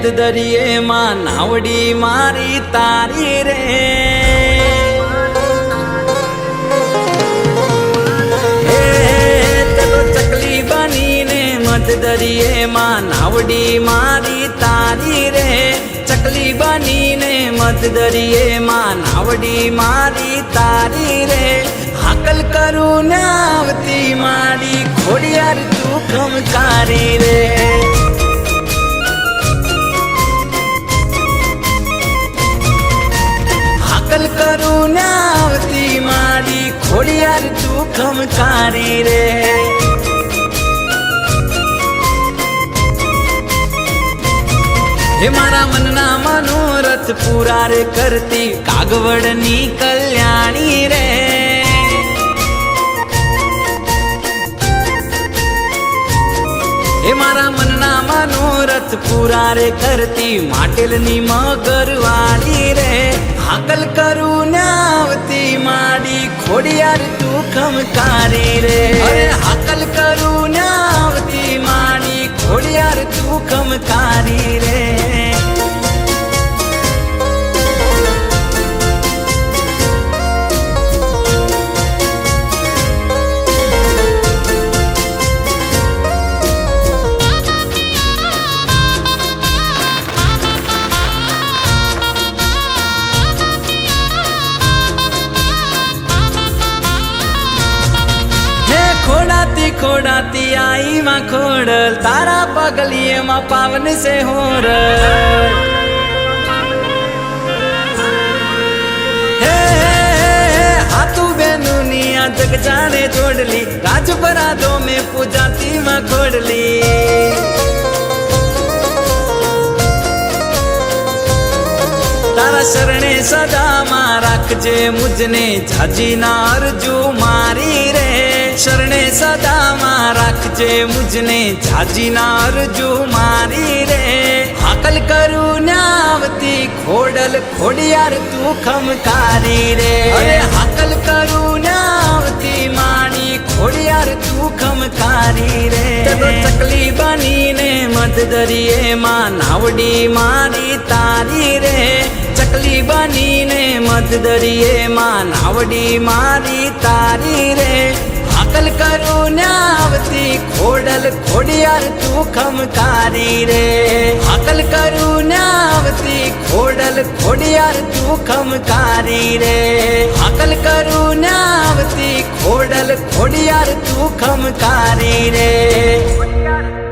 મધ દરિયે માં નાવડી મારી તારી રે ચકલી બનીને મધ દરિયે માં નાવડી મારી તારી રે ચકલી બનીને મધ દરિયે માં નાવડી મારી તારી રે હાકલ કરું ને આવતી મારી ખોડિયાર તું ખમકારી રે હાકલ કરું ને આવતી મારી ખોડિયાર તું ખમકારી રે હે મારા મનના મનોરથ પૂરા રે કરતી કાગવડની કલ્યાણી રે હે મારા મનના મનોરથ પૂરા રે કરતી માટેલની મગરવાળી રે હાકલ કરું ને આવતી માડી ખોડિયાર તું ખમકારી રે અરે હાકલ કરું ને આવતી માડી ખોડિયાર તું ખમકારી રે खोड़ाती खोड़ाती आई माँ खोड़ल तारा पगलिए माँ पावन से होर हे हाथू बेनुनिया जग जाने जोड़ली राजपराधो में पूजाती माँ खोड़ली तारा शरणे सदा माँ राखजे मुझने झाजी ना अरजू मारी रे शरणे सदा माँ राखजे मुझने झाजी ना अरजू मारी रे हाकल करू ने आवती खोडल खोडियार तू खमकारी रे अरे हाकल करू ने आवती माणी खोडियार तू खमकारी रे चकली बनीने मध दरिये माँ नावडी मारी तारी रे चकली बनीने मध दरिये माँ नावडी मारी तारी रे हाकल करू ने आवती खोडल खोडियार तू खमकारी रे हाकल करू ने आवती खोडल खोडियार तू खमकारी रे हाकल करू ने आवती खोडल खोडियार तू खमकारी रे